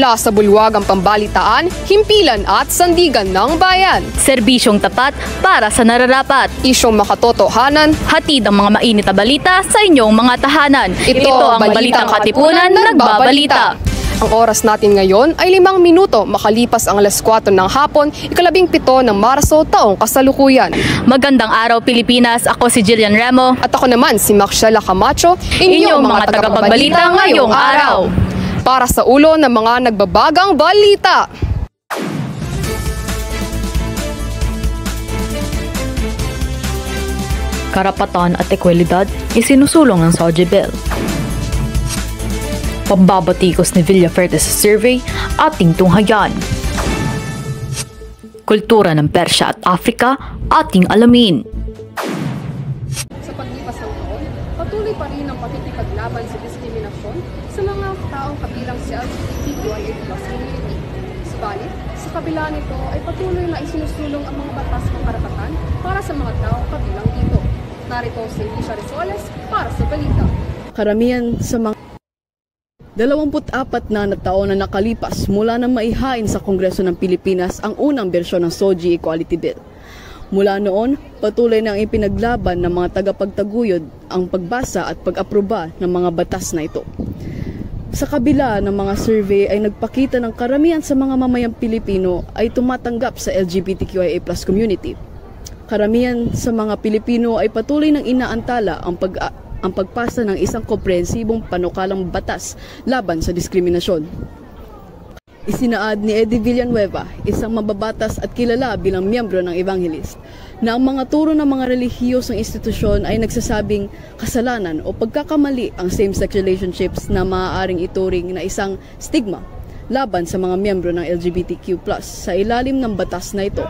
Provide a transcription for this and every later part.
Mula sa bulwagang pambalitaan, himpilan at sandigan ng bayan. Serbisyong tapat para sa nararapat. Isyong makatotohanan. Hatid ang mga mainit na balita sa inyong mga tahanan. Ito ang Balitang Katipunan Nagbabalita. Ang oras natin ngayon ay 5 minuto makalipas ang 4:00 ng hapon, 17 ng Marso, taong kasalukuyan. Magandang araw Pilipinas, ako si Jillian Remo. At ako naman si Maxella Camacho, inyong mga tagapagbalita ngayong araw. Para sa ulo ng mga nagbabagang balita. Karapatan at ekwalidad isinusulong ng Soji Bill. Pambabatikos ni Villaferte sa survey, ating tunghayan. Kultura ng Persya at Afrika, ating alamin. Sa paglipas ng taon, patuloy pa rin ang pakikipaglaban sa diskriminasyon sa mga taong kabilang sa LGBTQIA+ community. Subalit, sa kabila nito ay patuloy na isinusulong ang mga batas ng karapatan para sa mga taong kabilang dito. Narito si Alicia Rizoles para sa balita. Karamihan sa mga 24 na taon na nakalipas mula nang maihain sa Kongreso ng Pilipinas ang unang bersyon ng SOGI Equality Bill. Mula noon, patuloy nang ipinaglaban ng mga tagapagtaguyod ang pagbasa at pag-aproba ng mga batas na ito. Sa kabila ng mga survey ay nagpakita ng karamihan sa mga mamayang Pilipino ay tumatanggap sa LGBTQIA+ community. Karamihan sa mga Pilipino ay patuloy nang inaantala ang pagpasa ng isang komprehensibong panukalang batas laban sa diskriminasyon. Isinaad ni Eddie Villanueva, isang mababatas at kilala bilang miyembro ng Evangelist, na ang mga turo ng mga relihiyosong institusyon ay nagsasabing kasalanan o pagkakamali ang same-sex relationships na maaaring ituring na isang stigma laban sa mga miyembro ng LGBTQ+ sa ilalim ng batas na ito.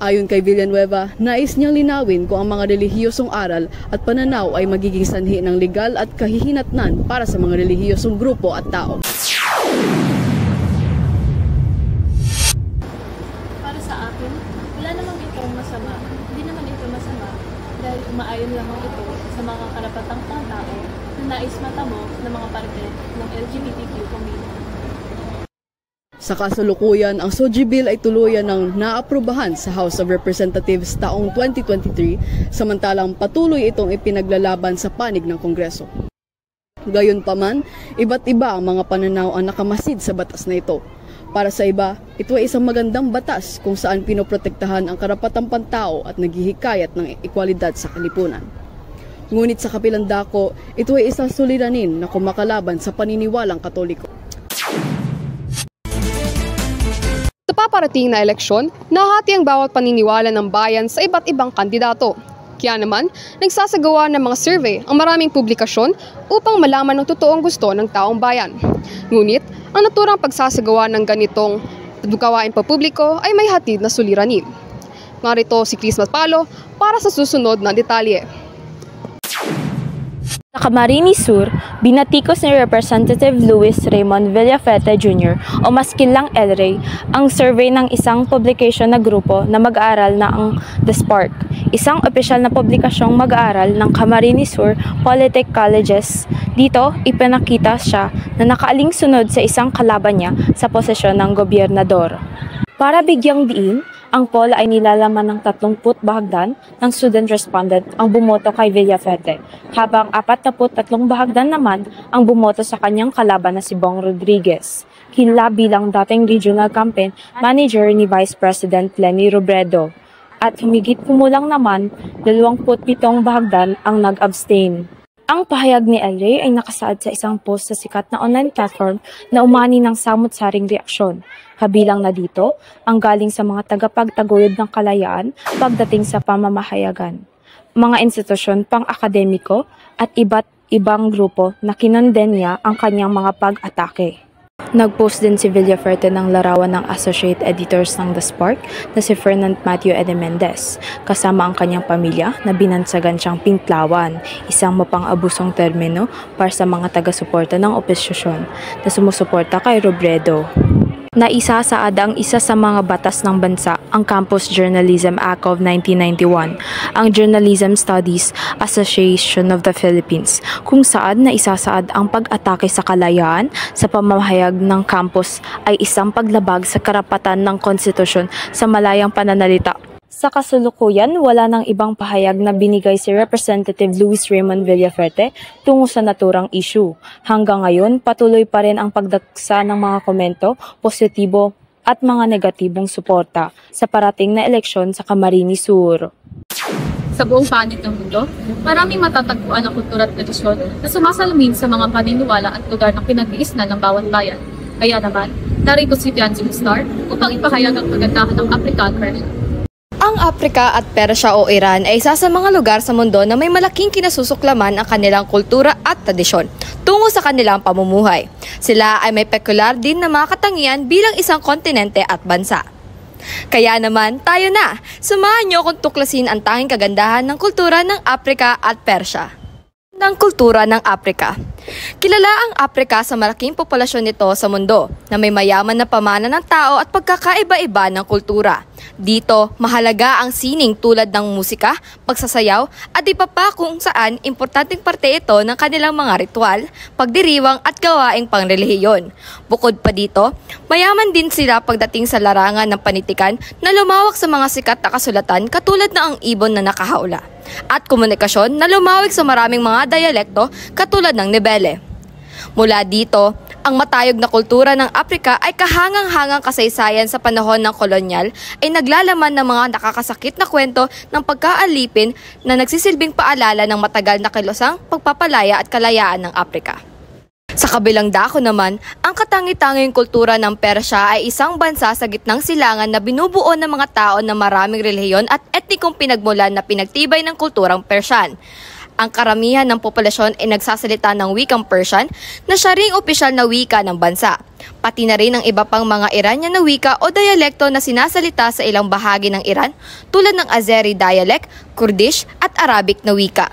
Ayon kay Villanueva, nais niyang linawin kung ang mga relihiyosong aral at pananaw ay magiging sanhi ng legal at kahihinatnan para sa mga relihiyosong grupo at tao. Para sa akin, wala namang itong masama. Hindi naman ito masama dahil umaayon lamang ito sa mga karapatang pangtao na nais matamo ng mga parte ng LGBTQ community. Sa kasalukuyan, ang SOGI Bill ay tuluyan ng naaprubahan sa House of Representatives taong 2023, samantalang patuloy itong ipinaglalaban sa panig ng Kongreso. Gayunpaman, iba't iba ang mga pananaw ang nakamasid sa batas na ito. Para sa iba, ito ay isang magandang batas kung saan pinoprotektahan ang karapatang pantao at naghihikayat ng ekwalidad sa kalipunan. Ngunit sa kabilang dako, ito ay isang suliranin na kumakalaban sa paniniwalang Katoliko. Sa paparating na eleksyon, nahati ang bawat paniniwala ng bayan sa iba't ibang kandidato. Kaya naman, nagsasagawa ng mga survey ang maraming publikasyon upang malaman ang totoong gusto ng taong bayan. Ngunit, ang naturang pagsasagawa ng ganitong gawain pampubliko ay may hatid na suliranin. Narito si Chris Matpalo para sa susunod na detalye. Sa Camarines Sur, binatikos ni Representative Luis Raymond Villaferte Jr. o mas kilalang El Rey ang survey ng isang publication na grupo na mag-aaral na ang The Spark, isang opisyal na publikasyong mag-aaral ng Camarines Sur Polytech Colleges. Dito, ipinakita siya na nakaaling sunod sa isang kalaban niya sa posisyon ng gobernador. Para bigyang diin, ang poll ay nilalaman ng 30 bahagdan ng student respondent ang bumoto kay Villaferte, habang 43 bahagdan naman ang bumoto sa kanyang kalaban na si Bong Rodriguez, kilala bilang dating regional campaign manager ni Vice President Leni Robredo. At humigit kumulang naman, 27 bahagdan ang nag-abstain. Ang pahayag ni El Rey ay nakasaad sa isang post sa sikat na online platform na umani ng samot-saring reaksyon. Kabilang na dito ang galing sa mga tagapagtaguyod ng kalayaan pagdating sa pamamahayagan, mga institusyon pang-akademiko at iba't ibang grupo na kinondenya ang kanyang mga pag-atake. Nag-post din si Villaferte ng larawan ng Associate Editors ng The Spark na si Fernand Matthew Ede Mendez, kasama ang kanyang pamilya na binansagan siyang pinklawan, isang mapang-abusong termino para sa mga taga-suporta ng oposisyon na sumusuporta kay Robredo. na isasaad ang isa sa mga batas ng bansa, ang Campus Journalism Act of 1991, ang Journalism Studies Association of the Philippines, kung saan na isasaad ang pag-atake sa kalayaan sa pamamahayag ng campus ay isang paglabag sa karapatan ng konstitusyon sa malayang pananalita. Sa kasulukuyan, wala nang ibang pahayag na binigay si Representative Luis Raymond Villafete tungo sa naturang issue. Hanggang ngayon, patuloy pa rin ang pagdagsa ng mga komento, positibo at mga negatibong suporta sa parating na eleksyon sa Camarines Sur. Sa buong panig ng mundo, maraming matatagpuan ang kultura at tradisyon na sumasalamin sa mga paniniwala at lugar ng pinag-iisnan ng bawat bayan. Kaya naman, narito si Pianjin Star upang ipahayag ang kagandahan ng African Persian. Ang Afrika at Persya o Iran ay isa sa mga lugar sa mundo na may malaking kinasusuklaman ang kanilang kultura at tradisyon tungo sa kanilang pamumuhay. Sila ay may pekular din na mga katangian bilang isang kontinente at bansa. Kaya naman, tayo na! Samahan niyo kung tuklasin ang tanging kagandahan ng kultura ng Afrika at Persya. Ng kultura ng Afrika. Kilala ang Afrika sa malaking populasyon nito sa mundo na may mayaman na pamana ng tao at pagkakaiba-iba ng kultura. Dito, mahalaga ang sining tulad ng musika, pagsasayaw at iba pa kung saan importanteng parte ito ng kanilang mga ritual, pagdiriwang at gawaing pangrelihiyon. Bukod pa dito, mayaman din sila pagdating sa larangan ng panitikan na lumawak sa mga sikat na kasulatan katulad na ang ibon na nakahaula at komunikasyon na lumawak sa maraming mga dialekto katulad ng Nibele. Mula dito, ang matayog na kultura ng Afrika ay kahangang-hangang kasaysayan sa panahon ng kolonyal ay naglalaman ng mga nakakasakit na kwento ng pagkaalipin na nagsisilbing paalala ng matagal na kilosang pagpapalaya at kalayaan ng Afrika. Sa kabilang dako naman, ang katangi-tanging kultura ng Persya ay isang bansa sa gitnang silangan na binubuo ng mga tao na maraming relihiyon at etnikong pinagmulan na pinagtibay ng kulturang Persian. Ang karamihan ng populasyon ay nagsasalita ng wikang Persian na siya ring opisyal na wika ng bansa. Pati na rin ang iba pang mga Iranian na wika o dialekto na sinasalita sa ilang bahagi ng Iran tulad ng Azeri dialect, Kurdish at Arabic na wika.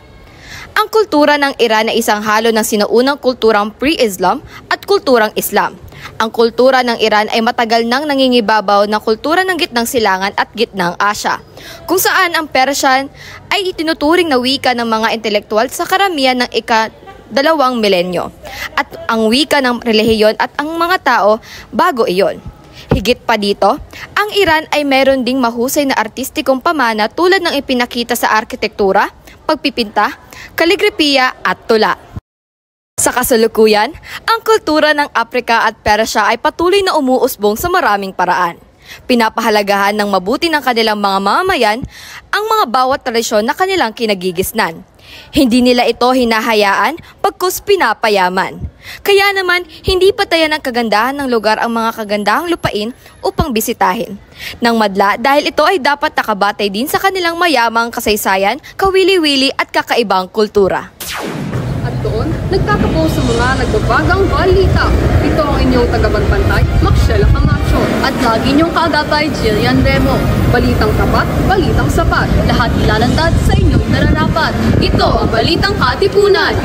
Ang kultura ng Iran ay isang halo ng sinaunang kulturang pre-Islam at kulturang Islam. Ang kultura ng Iran ay matagal nang nangingibabaw ng kultura ng gitnang silangan at gitnang Asya, kung saan ang Persian ay itinuturing na wika ng mga intelektual sa karamihan ng ika-2 milenyo, at ang wika ng relihiyon at ang mga tao bago iyon. Higit pa dito, ang Iran ay meron ding mahusay na artistikong pamana tulad ng ipinakita sa arkitektura, pagpipinta, kaligrafiya at tula. Sa kasalukuyan, ang kultura ng Afrika at Persya ay patuloy na umuusbong sa maraming paraan. Pinapahalagahan ng mabuti ng kanilang mga mamamayan ang mga bawat tradisyon na kanilang kinagigisnan. Hindi nila ito hinahayaan pagkus pinapayaman. Kaya naman, hindi patayan ng kagandahan ng lugar ang mga kagandahang lupain upang bisitahin ng madla dahil ito ay dapat nakabatay din sa kanilang mayamang kasaysayan, kawili-wili at kakaibang kultura. At doon, nagtatapo sa mga nagbabagang balita. Ito ang inyong tagapagbantay, Maxella Camacho. At lagi niyong kaagatay, Jillian Remo. Balitang tapat, balitang sapat. Lahat ilalantad sa inyong nararapat. Ito ang Balitang Katipunan.